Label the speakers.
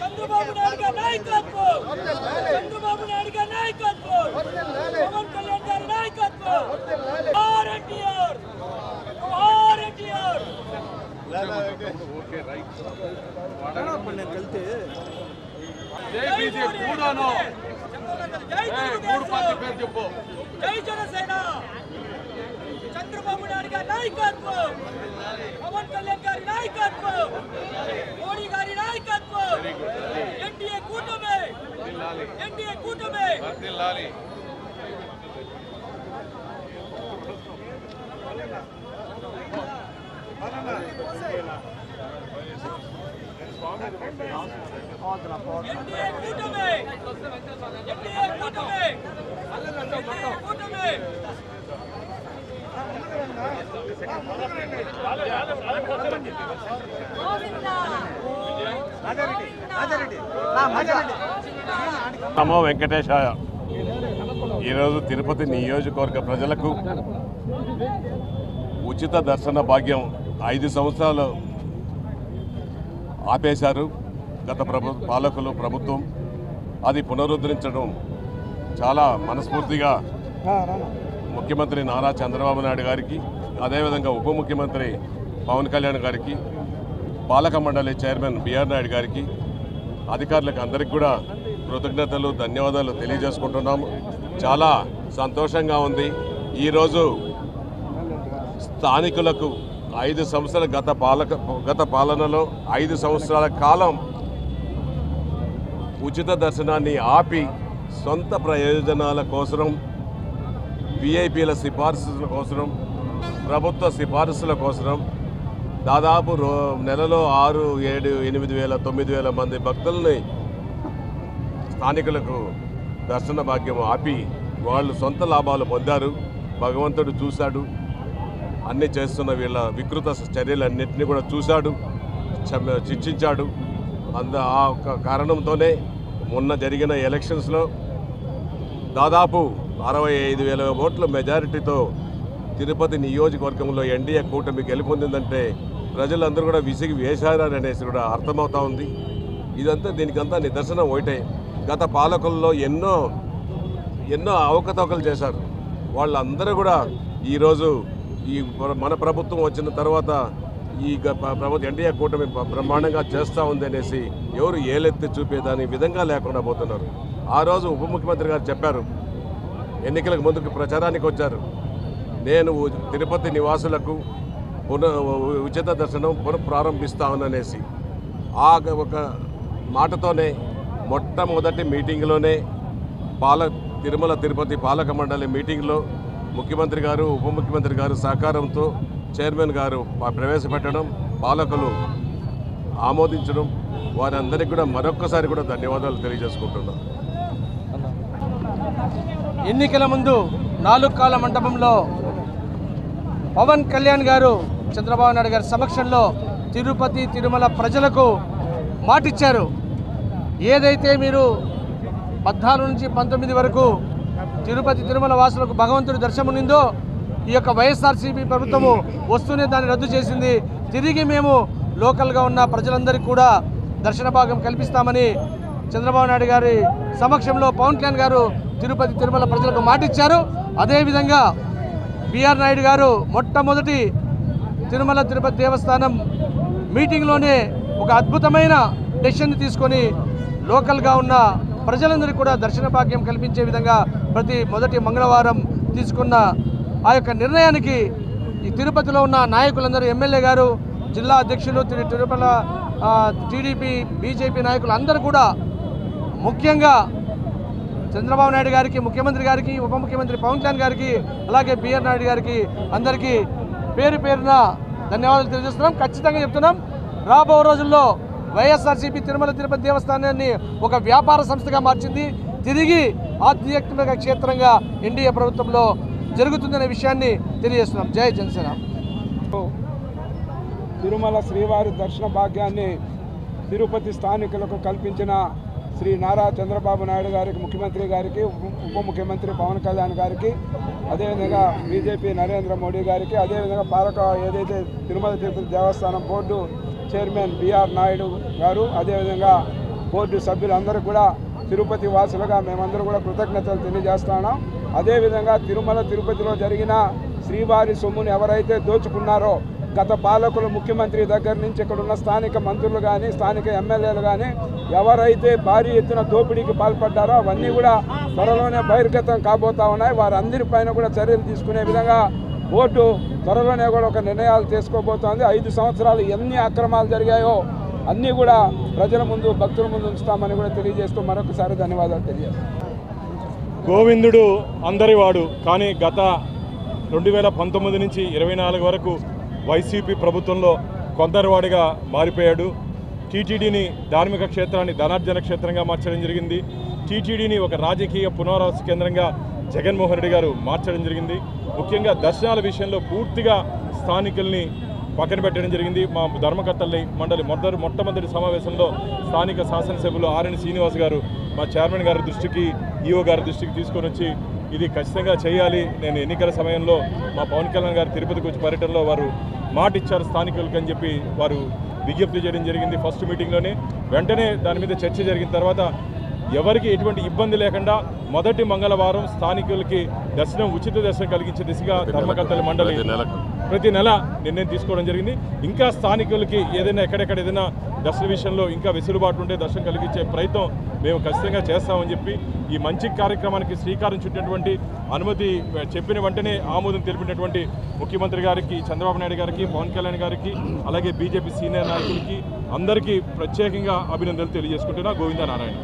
Speaker 1: చంద్రబాబు నాయుడు గారి నాయకత్వం, చంద్రబాబు నాయుడు గారి నాయకత్వం, పవన్ కళ్యాణ్ గారి నాయకత్వం, ఆర్ఎన్టీఆర్ ఆర్ఎన్టీఆర్
Speaker 2: జై బీజేపీ కూడాను మూడు పార్టీ పేరు చెప్పు.
Speaker 1: జై జనసేన, చంద్రబాబు నాయుడు గారి నాయకత్వం, పవన్ కళ్యాణ్ గారి నాయకత్వం, మోడీ గారి నాయకత్వం, ఎన్డీఏ కూటమి, ఎన్డీఏ కూటమి. ఎన్డీఏ కూటమి, ఎన్డీఏ కూటమి, ఎన్డీఏ కూటమి.
Speaker 3: నమో వెంకటేశాయ. ఈరోజు తిరుపతి నియోజకవర్గ ప్రజలకు ఉచిత దర్శన భాగ్యం 5 సంవత్సరాలు ఆపేశారు గత పాలకులు ప్రభుత్వం. అది పునరుద్ధరించడం చాలా మనస్ఫూర్తిగా ముఖ్యమంత్రి నారా చంద్రబాబు నాయుడు గారికి, అదేవిధంగా ఉప ముఖ్యమంత్రి పవన్ కళ్యాణ్ గారికి, పాలక మండలి చైర్మన్ బిఆర్ నాయుడు గారికి, అధికారులకు అందరికీ కూడా కృతజ్ఞతలు ధన్యవాదాలు తెలియజేసుకుంటున్నాము. చాలా సంతోషంగా ఉంది. ఈరోజు స్థానికులకు 5 సంవత్సరాల గత పాలనలో 5 సంవత్సరాల కాలం ఉచిత దర్శనాన్ని ఆపి సొంత ప్రయోజనాల కోసం, విఐపీల సిఫార్సుల కోసం, ప్రభుత్వ సిఫార్సుల కోసం దాదాపు నెలలో 6, 7, 8 వేల 9 వేల మంది భక్తుల్ని స్థానికులకు దర్శన భాగ్యం ఆపి వాళ్ళు సొంత లాభాలు పొందారు. భగవంతుడు చూశాడు, అన్నీ చేస్తున్న వీళ్ళ వికృత చర్యలన్నింటినీ కూడా చూశాడు, శిక్షించాడు. ఆ కారణంతోనే మొన్న జరిగిన ఎలక్షన్స్లో దాదాపు 65,000 ఓట్ల మెజారిటీతో తిరుపతి నియోజకవర్గంలో ఎన్డీఏ కూటమి గెలుపొందిందంటే ప్రజలందరూ కూడా విసిగి వేశారనేసి కూడా అర్థమవుతా ఉంది. దీనికంతా నిదర్శనం ఒకటే. గత పాలకుల్లో ఎన్నో అవకతవకలు చేశారు. వాళ్ళందరూ కూడా ఈరోజు ఈ మన ప్రభుత్వం వచ్చిన తర్వాత ఈ ప్రభుత్వం ఎన్డీఏ కూటమి బ్రహ్మాండంగా చేస్తూ ఉంది అనేసి ఎవరు ఏలెత్తి చూపేదాని విధంగా లేకుండా పోతున్నారు. ఆ రోజు ఉప ముఖ్యమంత్రి గారు చెప్పారు, ఎన్నికలకు ముందుకు ప్రచారానికి వచ్చారు, నేను తిరుపతి నివాసులకు ఉచిత దర్శనం పునఃప్రారంభిస్తాననేసి. ఆ ఒక మాటతోనే మొట్టమొదటి మీటింగ్లోనే తిరుమల తిరుపతి పాలక మండలి మీటింగ్లో ముఖ్యమంత్రి గారు, ఉప ముఖ్యమంత్రి గారు సహకారంతో చైర్మన్ గారు ప్రవేశపెట్టడం, పాలకులు ఆమోదించడం, వారందరికీ కూడా మరొక్కసారి కూడా ధన్యవాదాలు తెలియజేసుకుంటున్నాం.
Speaker 4: ఎన్నికల ముందు 4 కాల మండపంలో పవన్ కళ్యాణ్ గారు చంద్రబాబు నాయుడు గారి సమక్షంలో తిరుపతి తిరుమల ప్రజలకు మాటిచ్చారు. ఏదైతే మీరు 14 నుంచి 19 వరకు తిరుపతి తిరుమల వాసులకు భగవంతుడి దర్శనం ఉందో, ఈ యొక్క వైఎస్ఆర్సీపీ ప్రభుత్వము వస్తూనే దాన్ని రద్దు చేసింది. తిరిగి మేము లోకల్గా ఉన్న ప్రజలందరికీ కూడా దర్శన భాగం కల్పిస్తామని చంద్రబాబు నాయుడు గారి సమక్షంలో పవన్ కళ్యాణ్ గారు తిరుపతి తిరుమల ప్రజలకు మాటిచ్చారు. అదేవిధంగా బిఆర్ నాయుడు గారు మొట్టమొదటి తిరుమల తిరుపతి దేవస్థానం మీటింగ్లోనే ఒక అద్భుతమైన డెసిషన్ తీసుకొని లోకల్గా ఉన్న ప్రజలందరికీ కూడా దర్శన భాగ్యం కల్పించే విధంగా ప్రతి మొదటి మంగళవారం తీసుకున్న ఆ యొక్క నిర్ణయానికి ఈ తిరుపతిలో ఉన్న నాయకులందరూ ఎమ్మెల్యే గారు, జిల్లా అధ్యక్షులు, తిరుమల టీడీపీ బీజేపీ నాయకులు అందరూ కూడా ముఖ్యంగా చంద్రబాబు నాయుడు గారికి, ముఖ్యమంత్రి గారికి, ఉప ముఖ్యమంత్రి పవన్ కళ్యాణ్ గారికి, అలాగే బిఆర్ నాయుడు గారికి అందరికీ పేరు పేరున ధన్యవాదాలు తెలియజేస్తున్నాం. ఖచ్చితంగా చెప్తున్నాం, రాబో రోజుల్లో వైఎస్ఆర్సీపీ తిరుమల తిరుపతి దేవస్థానాన్ని ఒక వ్యాపార సంస్థగా మార్చింది, తిరిగి ఆధ్యాత్మిక క్షేత్రంగా ఎన్డీఏ ప్రభుత్వంలో జరుగుతుందనే విషయాన్ని తెలియజేస్తున్నాం. జై జనసేన.
Speaker 5: తిరుమల శ్రీవారి దర్శన భాగ్యాన్ని తిరుపతి స్థానికులకు కల్పించిన శ్రీ నారా చంద్రబాబు నాయుడు గారికి, ముఖ్యమంత్రి గారికి, ఉప ముఖ్యమంత్రి పవన్ కళ్యాణ్ గారికి, అదేవిధంగా బీజేపీ నరేంద్ర మోడీ గారికి, అదేవిధంగా ఏదైతే తిరుమల తిరుపతి దేవస్థానం బోర్డు చైర్మన్ బిఆర్ నాయుడు గారు, అదేవిధంగా బోర్డు సభ్యులందరూ కూడా తిరుపతి వాసులుగా మేమందరూ కూడా కృతజ్ఞతలు తెలియజేస్తున్నాం. అదేవిధంగా తిరుమల తిరుపతిలో జరిగిన శ్రీవారి సొమ్మును ఎవరైతే దోచుకున్నారో, గత పాలకులు ముఖ్యమంత్రి దగ్గర నుంచి ఇక్కడ ఉన్న స్థానిక మంత్రులు కానీ, స్థానిక ఎమ్మెల్యేలు కానీ ఎవరైతే భారీ ఎత్తున దోపిడీకి పాల్పడ్డారో అవన్నీ కూడా త్వరలోనే బహిర్గతం కాబోతా ఉన్నాయి. వారందరిపైన కూడా చర్యలు తీసుకునే విధంగా బోర్డు త్వరలోనే కూడా ఒక నిర్ణయాలు తీసుకోబోతోంది. 5 సంవత్సరాలు ఎన్ని అక్రమాలు జరిగాయో అన్నీ కూడా ప్రజల ముందు, భక్తుల ముందు ఉంచుతామని కూడా తెలియజేస్తూ మరొకసారి ధన్యవాదాలు తెలియజేస్తాం.
Speaker 6: గోవిందుడు అందరివాడు, కానీ గత 2019 నుంచి 24 వరకు వైసీపీ ప్రభుత్వంలో కొందరివాడిగా మారిపోయాడు. టీటీడీని ధార్మిక క్షేత్రాన్ని ధనార్జన క్షేత్రంగా మార్చడం జరిగింది. టీటీడీని ఒక రాజకీయ పునరావాస కేంద్రంగా జగన్మోహన్ రెడ్డి గారు మార్చడం జరిగింది. ముఖ్యంగా దర్శనాల విషయంలో పూర్తిగా స్థానికుల్ని పక్కన పెట్టడం జరిగింది. మా ధర్మకర్తల్ని మండలి మొట్టమొదటి సమావేశంలో స్థానిక శాసనసభ్యులు ఆర్ఎన్ శ్రీనివాస్ గారు మా చైర్మన్ గారి దృష్టికి, ఈఓ గారి దృష్టికి తీసుకొని వచ్చి ఇది ఖచ్చితంగా చేయాలి. నేను ఎన్నికల సమయంలో మా పవన్ కళ్యాణ్ గారు తిరుపతికి వచ్చి పర్యటనలో వారు మాట ఇచ్చారు స్థానికులకి అని చెప్పి వారు విజ్ఞప్తి చేయడం జరిగింది. ఫస్ట్ మీటింగ్లోనే వెంటనే దాని మీద చర్చ జరిగిన తర్వాత ఎవరికి ఎటువంటి ఇబ్బంది లేకుండా మొదటి మంగళవారం స్థానికులకి ఉచిత దర్శనం కలిగించే దిశగా ధర్మకర్తల మండలి ప్రతి నెల నిర్ణయం తీసుకోవడం జరిగింది. ఇంకా స్థానికులకి ఏదైనా ఎక్కడెక్కడ ఏదైనా దర్శన విషయంలో ఇంకా వెసులుబాటు ఉంటే దర్శనం కలిగించే ప్రయత్నం మేము ఖచ్చితంగా చేస్తామని చెప్పి ఈ మంచి కార్యక్రమానికి శ్రీకారం చుట్టినటువంటి, అనుమతి చెప్పిన వెంటనే ఆమోదం తెలిపినటువంటి ముఖ్యమంత్రి గారికి, చంద్రబాబు నాయుడు గారికి, పవన్ కళ్యాణ్ గారికి, అలాగే బీజేపీ సీనియర్ నాయకులకి అందరికీ ప్రత్యేకంగా అభినందనలు తెలియజేసుకుంటున్నా. గోవింద నారాయణ.